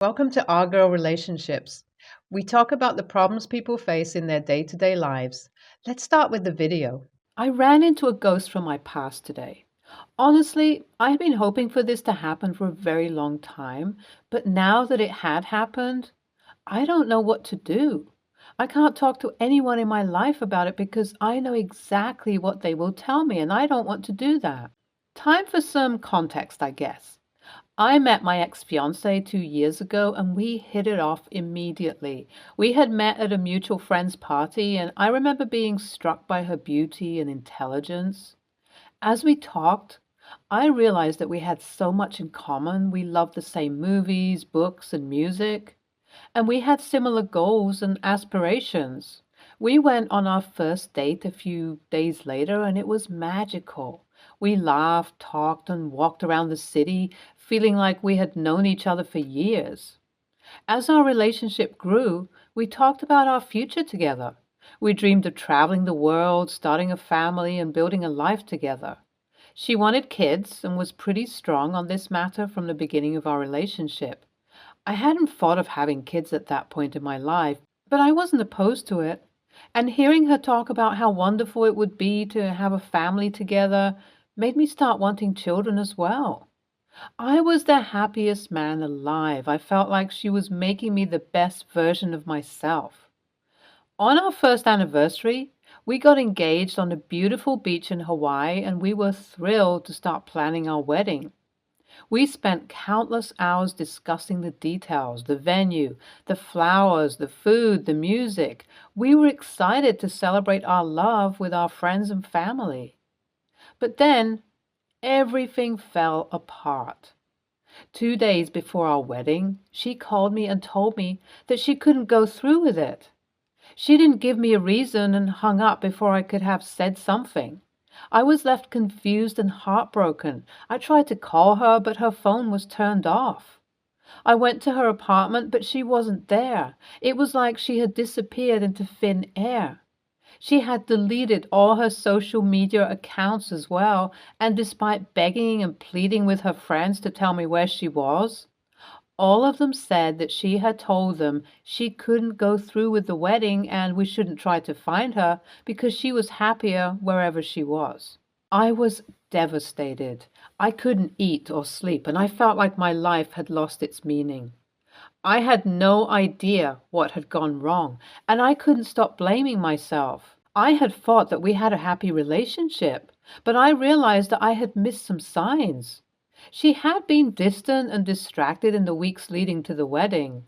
Welcome to Our Girl Relationships. We talk about the problems people face in their day to day lives. Let's start with the video. I ran into a ghost from my past today. Honestly, I had been hoping for this to happen for a very long time, but now that it had happened, I don't know what to do. I can't talk to anyone in my life about it because I know exactly what they will tell me, and I don't want to do that. Time for some context, I guess. I met my ex-fiancé 2 years ago and we hit it off immediately. We had met at a mutual friend's party, and I remember being struck by her beauty and intelligence. As we talked, I realized that we had so much in common. We loved the same movies, books, and music, and we had similar goals and aspirations. We went on our first date a few days later, and it was magical. We laughed, talked, and walked around the city, feeling like we had known each other for years. As our relationship grew, we talked about our future together. We dreamed of traveling the world, starting a family, and building a life together. She wanted kids and was pretty strong on this matter from the beginning of our relationship. I hadn't thought of having kids at that point in my life, but I wasn't opposed to it. And hearing her talk about how wonderful it would be to have a family together made me start wanting children as well. I was the happiest man alive. I felt like she was making me the best version of myself. On our first anniversary, we got engaged on a beautiful beach in Hawaii, and we were thrilled to start planning our wedding. We spent countless hours discussing the details, the venue, the flowers, the food, the music. We were excited to celebrate our love with our friends and family. But then everything fell apart. 2 days before our wedding, she called me and told me that she couldn't go through with it. She didn't give me a reason and hung up before I could have said something. I was left confused and heartbroken. I tried to call her, but her phone was turned off. I went to her apartment, but she wasn't there. It was like she had disappeared into thin air. She had deleted all her social media accounts as well, and despite begging and pleading with her friends to tell me where she was, all of them said that she had told them she couldn't go through with the wedding and we shouldn't try to find her because she was happier wherever she was. I was devastated. I couldn't eat or sleep, and I felt like my life had lost its meaning. I had no idea what had gone wrong, and I couldn't stop blaming myself. I had thought that we had a happy relationship, but I realized that I had missed some signs. She had been distant and distracted in the weeks leading to the wedding,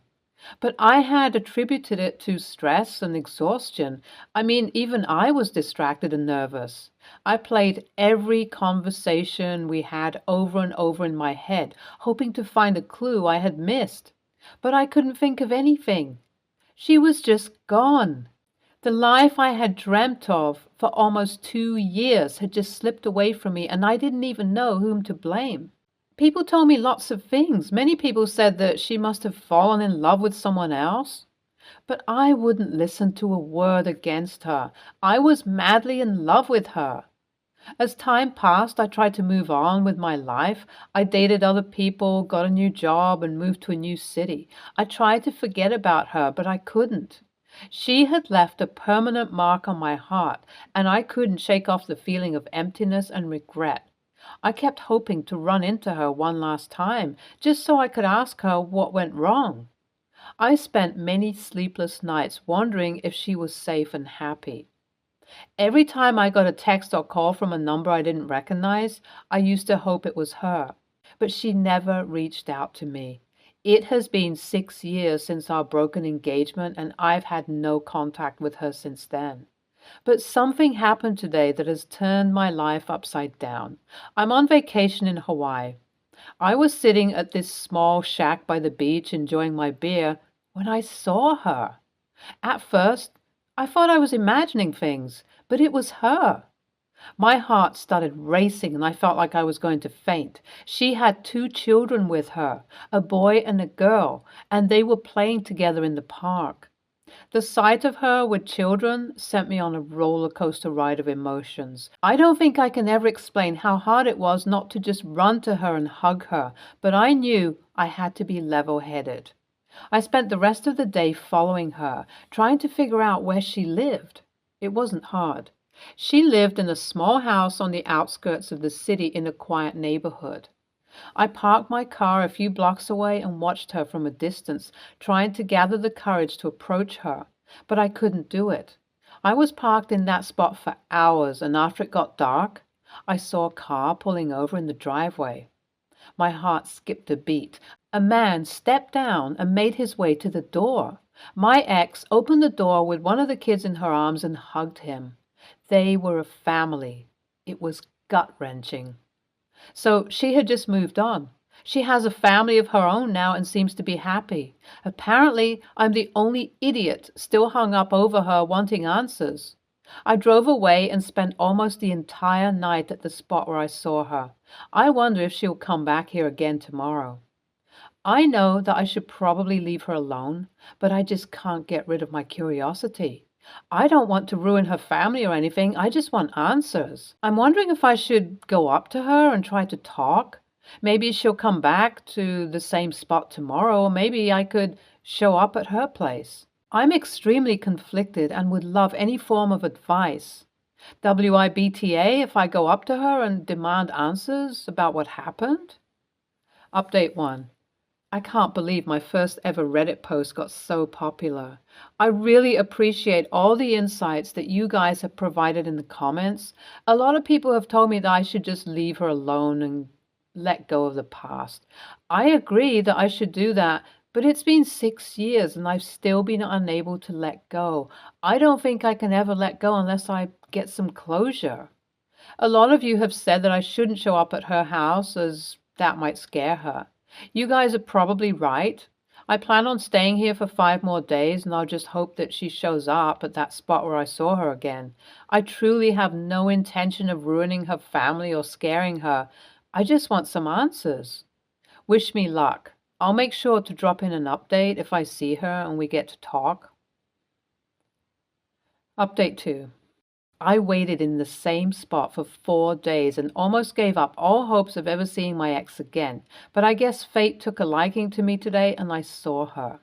but I had attributed it to stress and exhaustion. I mean, even I was distracted and nervous. I played every conversation we had over and over in my head, hoping to find a clue I had missed. But I couldn't think of anything. She was just gone. The life I had dreamt of for almost 2 years had just slipped away from me, and I didn't even know whom to blame. People told me lots of things. Many people said that she must have fallen in love with someone else. But I wouldn't listen to a word against her. I was madly in love with her. As time passed, I tried to move on with my life. I dated other people, got a new job, and moved to a new city. I tried to forget about her, but I couldn't. She had left a permanent mark on my heart, and I couldn't shake off the feeling of emptiness and regret. I kept hoping to run into her one last time, just so I could ask her what went wrong. I spent many sleepless nights wondering if she was safe and happy. Every time I got a text or call from a number I didn't recognize, I used to hope it was her. But she never reached out to me. It has been 6 years since our broken engagement, and I've had no contact with her since then. But something happened today that has turned my life upside down. I'm on vacation in Hawaii. I was sitting at this small shack by the beach enjoying my beer when I saw her. At first, I thought I was imagining things, but it was her. My heart started racing and I felt like I was going to faint. She had 2 children with her, a boy and a girl, and they were playing together in the park. The sight of her with children sent me on a roller coaster ride of emotions. I don't think I can ever explain how hard it was not to just run to her and hug her, but I knew I had to be level-headed. I spent the rest of the day following her, trying to figure out where she lived. It wasn't hard. She lived in a small house on the outskirts of the city in a quiet neighborhood. I parked my car a few blocks away and watched her from a distance, trying to gather the courage to approach her, but I couldn't do it. I was parked in that spot for hours, and after it got dark, I saw a car pulling over in the driveway. My heart skipped a beat. A man stepped down and made his way to the door. My ex opened the door with one of the kids in her arms and hugged him. They were a family. It was gut-wrenching. So she had just moved on. She has a family of her own now and seems to be happy. Apparently, I'm the only idiot still hung up over her wanting answers. I drove away and spent almost the entire night at the spot where I saw her. I wonder if she'll come back here again tomorrow. I know that I should probably leave her alone, but I just can't get rid of my curiosity. I don't want to ruin her family or anything. I just want answers. I'm wondering if I should go up to her and try to talk. Maybe she'll come back to the same spot tomorrow, or maybe I could show up at her place. I'm extremely conflicted and would love any form of advice. WIBTA if I go up to her and demand answers about what happened? Update 1. I can't believe my first ever Reddit post got so popular. I really appreciate all the insights that you guys have provided in the comments. A lot of people have told me that I should just leave her alone and let go of the past. I agree that I should do that, but it's been 6 years and I've still been unable to let go. I don't think I can ever let go unless I get some closure. A lot of you have said that I shouldn't show up at her house as that might scare her. You guys are probably right. I plan on staying here for 5 more days, and I'll just hope that she shows up at that spot where I saw her again. I truly have no intention of ruining her family or scaring her. I just want some answers. Wish me luck. I'll make sure to drop in an update if I see her and we get to talk. Update 2. I waited in the same spot for 4 days and almost gave up all hopes of ever seeing my ex again, but I guess fate took a liking to me today and I saw her.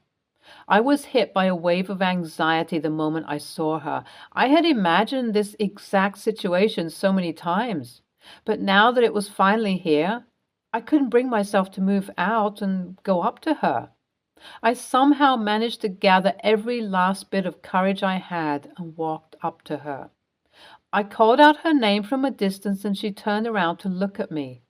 I was hit by a wave of anxiety the moment I saw her. I had imagined this exact situation so many times, but now that it was finally here, I couldn't bring myself to move out and go up to her. I somehow managed to gather every last bit of courage I had and walked up to her. I called out her name from a distance and she turned around to look at me.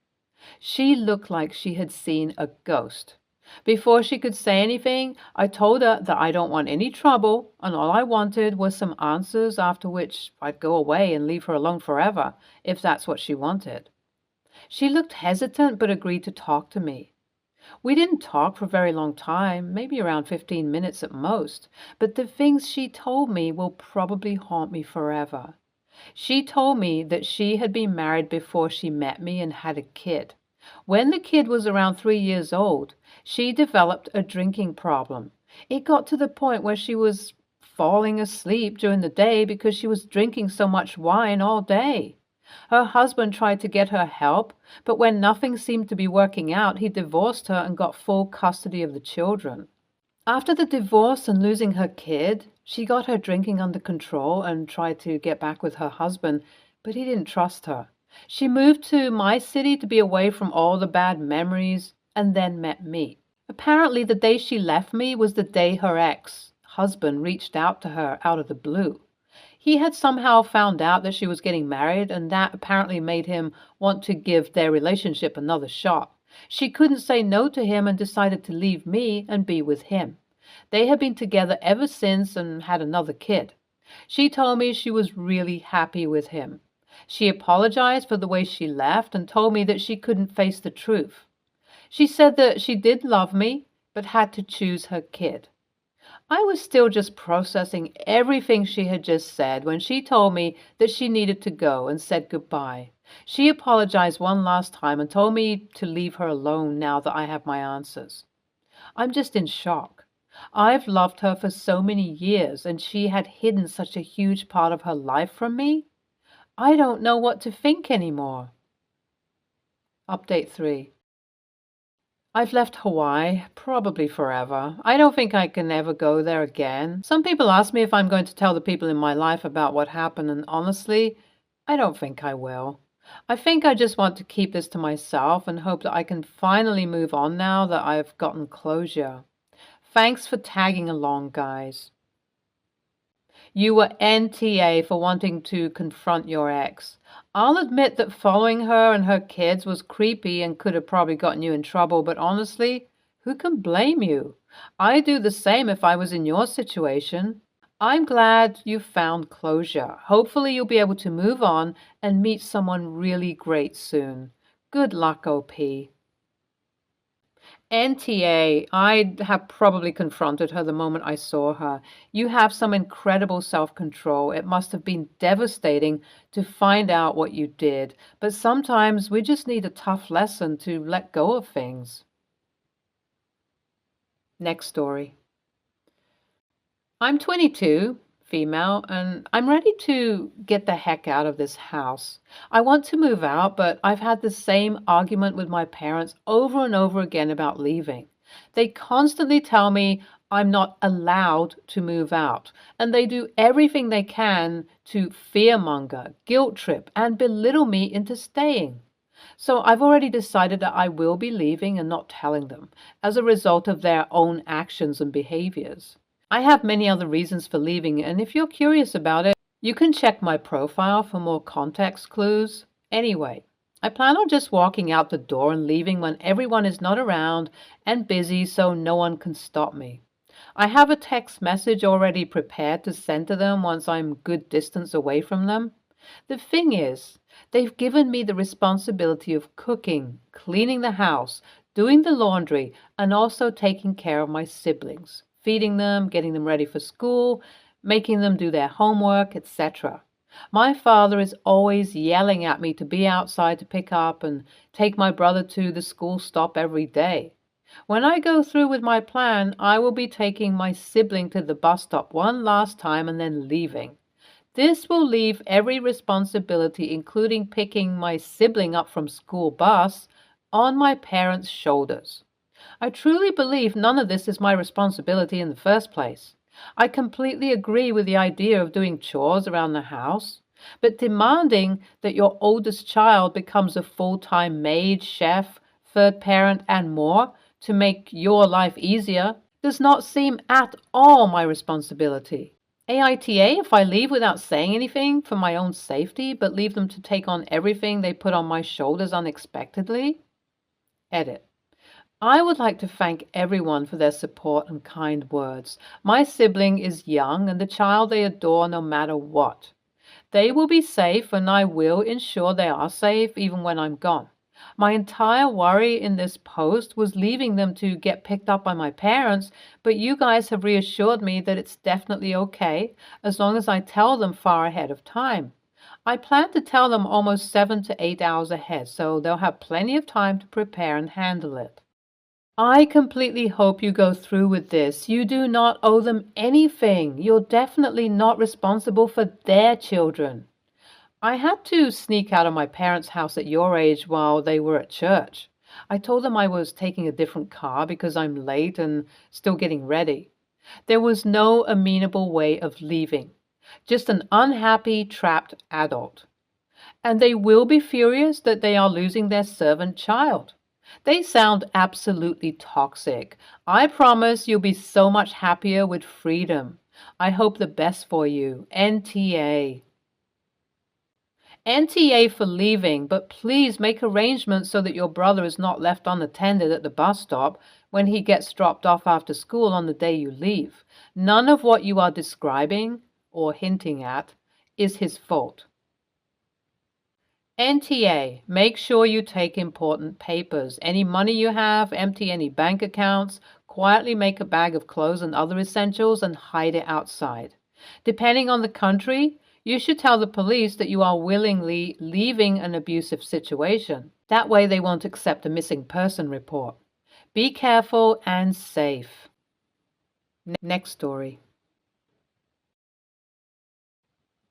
She looked like she had seen a ghost. Before she could say anything, I told her that I don't want any trouble and all I wanted was some answers, after which I'd go away and leave her alone forever, if that's what she wanted. She looked hesitant but agreed to talk to me. We didn't talk for a very long time, maybe around 15 minutes at most, but the things she told me will probably haunt me forever. She told me that she had been married before she met me and had a kid. When the kid was around 3 years old, she developed a drinking problem. It got to the point where she was falling asleep during the day because she was drinking so much wine all day. Her husband tried to get her help, but when nothing seemed to be working out, he divorced her and got full custody of the children. After the divorce and losing her kid, she got her drinking under control and tried to get back with her husband, but he didn't trust her. She moved to my city to be away from all the bad memories and then met me. Apparently, the day she left me was the day her ex-husband reached out to her out of the blue. He had somehow found out that she was getting married, and that apparently made him want to give their relationship another shot. She couldn't say no to him and decided to leave me and be with him. They had been together ever since and had another kid. She told me she was really happy with him. She apologized for the way she left and told me that she couldn't face the truth. She said that she did love me, but had to choose her kid. I was still just processing everything she had just said when she told me that she needed to go and said goodbye. She apologized one last time and told me to leave her alone now that I have my answers. I'm just in shock. I've loved her for so many years, and she had hidden such a huge part of her life from me. I don't know what to think anymore. Update 3. I've left Hawaii, probably forever. I don't think I can ever go there again. Some people ask me if I'm going to tell the people in my life about what happened, and honestly, I don't think I will. I think I just want to keep this to myself and hope that I can finally move on now that I've gotten closure. Thanks for tagging along, guys. You were NTA for wanting to confront your ex. I'll admit that following her and her kids was creepy and could have probably gotten you in trouble, but honestly, who can blame you? I'd do the same if I was in your situation. I'm glad you found closure. Hopefully, you'll be able to move on and meet someone really great soon. Good luck, OP. NTA, I'd have probably confronted her the moment I saw her. You have some incredible self-control. It must have been devastating to find out what you did, but sometimes we just need a tough lesson to let go of things. Next story. I'm 22, female, and I'm ready to get the heck out of this house. I want to move out, but I've had the same argument with my parents over and over again about leaving. They constantly tell me I'm not allowed to move out, and they do everything they can to fearmonger, guilt trip, and belittle me into staying. So I've already decided that I will be leaving and not telling them as a result of their own actions and behaviors. I have many other reasons for leaving, and if you're curious about it, you can check my profile for more context clues. Anyway, I plan on just walking out the door and leaving when everyone is not around and busy so no one can stop me. I have a text message already prepared to send to them once I'm good distance away from them. The thing is, they've given me the responsibility of cooking, cleaning the house, doing the laundry, and also taking care of my siblings, feeding them, getting them ready for school, making them do their homework, etc. My father is always yelling at me to be outside to pick up and take my brother to the school stop every day. When I go through with my plan, I will be taking my sibling to the bus stop one last time and then leaving. This will leave every responsibility, including picking my sibling up from school bus, on my parents' shoulders. I truly believe none of this is my responsibility in the first place. I completely agree with the idea of doing chores around the house, but demanding that your oldest child becomes a full-time maid, chef, third parent, and more to make your life easier does not seem at all my responsibility. AITA if I leave without saying anything for my own safety, but leave them to take on everything they put on my shoulders unexpectedly? Edit. I would like to thank everyone for their support and kind words. My sibling is young and the child they adore no matter what. They will be safe and I will ensure they are safe even when I'm gone. My entire worry in this post was leaving them to get picked up by my parents, but you guys have reassured me that it's definitely okay as long as I tell them far ahead of time. I plan to tell them almost 7 to 8 hours ahead, so they'll have plenty of time to prepare and handle it. I completely hope you go through with this. You do not owe them anything. You're definitely not responsible for their children. I had to sneak out of my parents' house at your age while they were at church. I told them I was taking a different car because I'm late and still getting ready. There was no amenable way of leaving, just an unhappy, trapped adult. And they will be furious that they are losing their servant child. They sound absolutely toxic. I promise you'll be so much happier with freedom. I hope the best for you. NTA. NTA for leaving, but please make arrangements so that your brother is not left unattended at the bus stop when he gets dropped off after school on the day you leave. None of what you are describing or hinting at is his fault. NTA, make sure you take important papers. Any money you have, empty any bank accounts, quietly make a bag of clothes and other essentials and hide it outside. Depending on the country, you should tell the police that you are willingly leaving an abusive situation. That way they won't accept a missing person report. Be careful and safe. Next story.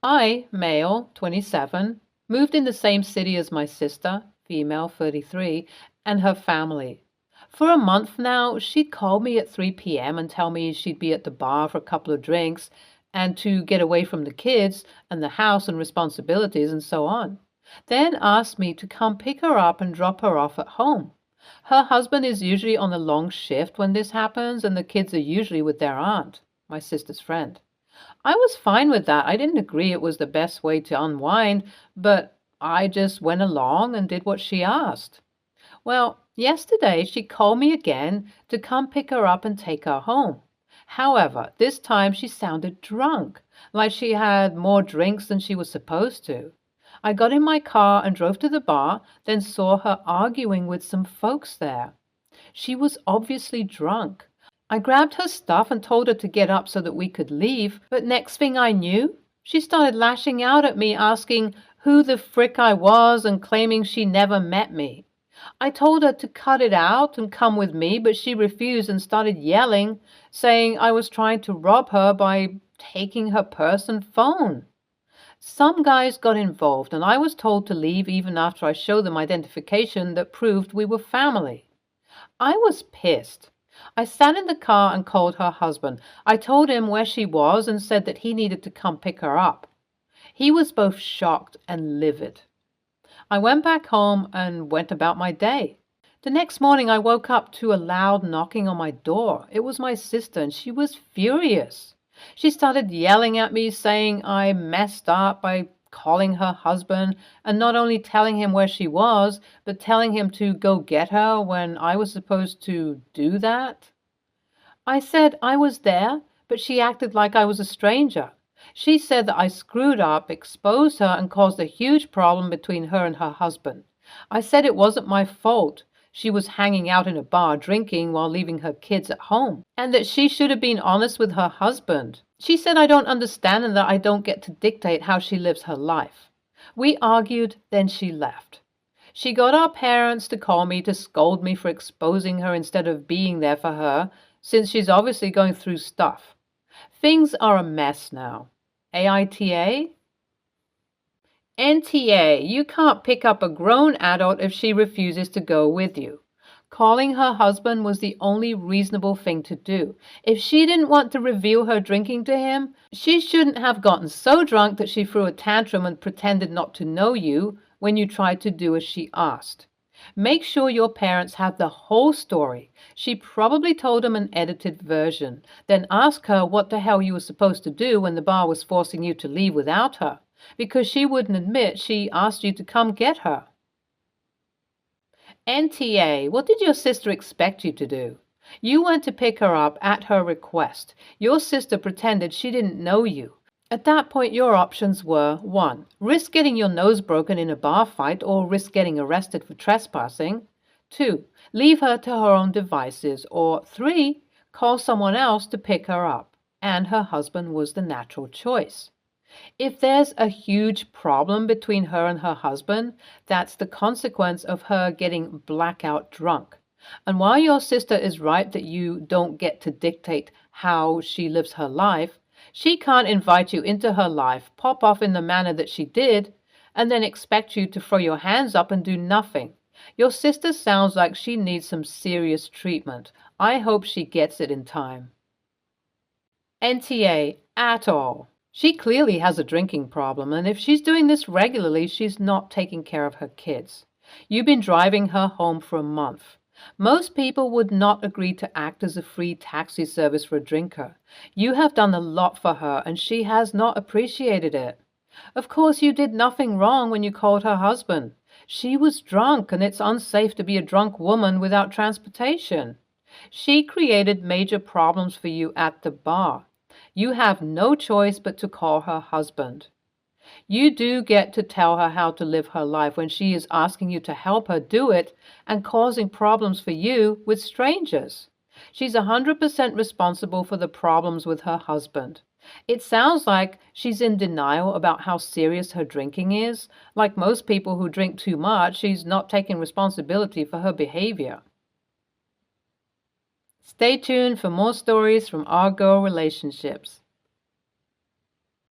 I, male, 27, moved in the same city as my sister, female, 33, and her family. For a month now, she'd call me at 3 p.m. and tell me she'd be at the bar for a couple of drinks and to get away from the kids and the house and responsibilities and so on. Then ask me to come pick her up and drop her off at home. Her husband is usually on a long shift when this happens, and the kids are usually with their aunt, my sister's friend. I was fine with that. I didn't agree it was the best way to unwind, but I just went along and did what she asked. Well, yesterday she called me again to come pick her up and take her home. However, this time she sounded drunk, like she had more drinks than she was supposed to. I got in my car and drove to the bar, then saw her arguing with some folks there. She was obviously drunk. I grabbed her stuff and told her to get up so that we could leave, but next thing I knew, she started lashing out at me, asking who the frick I was and claiming she never met me. I told her to cut it out and come with me, but she refused and started yelling, saying I was trying to rob her by taking her purse and phone. Some guys got involved, and I was told to leave even after I showed them identification that proved we were family. I was pissed. I sat in the car and called her husband. I told him where she was and said that he needed to come pick her up. He was both shocked and livid. I went back home and went about my day. The next morning I woke up to a loud knocking on my door. It was my sister, and she was furious. She started yelling at me, saying I messed up by calling her husband and not only telling him where she was, but telling him to go get her when I was supposed to do that. I said I was there, but she acted like I was a stranger. She said that I screwed up, exposed her, and caused a huge problem between her and her husband. I said it wasn't my fault. She was hanging out in a bar drinking while leaving her kids at home, and that she should have been honest with her husband. She said I don't understand and that I don't get to dictate how she lives her life. We argued, then she left. She got our parents to call me to scold me for exposing her instead of being there for her, since she's obviously going through stuff. Things are a mess now. AITA? NTA, you can't pick up a grown adult if she refuses to go with you. Calling her husband was the only reasonable thing to do. If she didn't want to reveal her drinking to him, she shouldn't have gotten so drunk that she threw a tantrum and pretended not to know you when you tried to do as she asked. Make sure your parents have the whole story. She probably told them an edited version. Then ask her what the hell you were supposed to do when the bar was forcing you to leave without her, because she wouldn't admit she asked you to come get her. NTA, what did your sister expect you to do? You went to pick her up at her request. Your sister pretended she didn't know you. At that point, your options were 1. Risk getting your nose broken in a bar fight or risk getting arrested for trespassing. 2. Leave her to her own devices. Or 3. Call someone else to pick her up. And her husband was the natural choice. If there's a huge problem between her and her husband, that's the consequence of her getting blackout drunk. And while your sister is right that you don't get to dictate how she lives her life, she can't invite you into her life, pop off in the manner that she did, and then expect you to throw your hands up and do nothing. Your sister sounds like she needs some serious treatment. I hope she gets it in time. NTA, at all. She clearly has a drinking problem, and if she's doing this regularly, she's not taking care of her kids. You've been driving her home for a month. Most people would not agree to act as a free taxi service for a drinker. You have done a lot for her, and she has not appreciated it. Of course, you did nothing wrong when you called her husband. She was drunk, and it's unsafe to be a drunk woman without transportation. She created major problems for you at the bar. You have no choice but to call her husband. You do get to tell her how to live her life when she is asking you to help her do it and causing problems for you with strangers. She's 100% responsible for the problems with her husband. It sounds like she's in denial about how serious her drinking is. Like most people who drink too much, she's not taking responsibility for her behavior. Stay tuned for more stories from our girl relationships.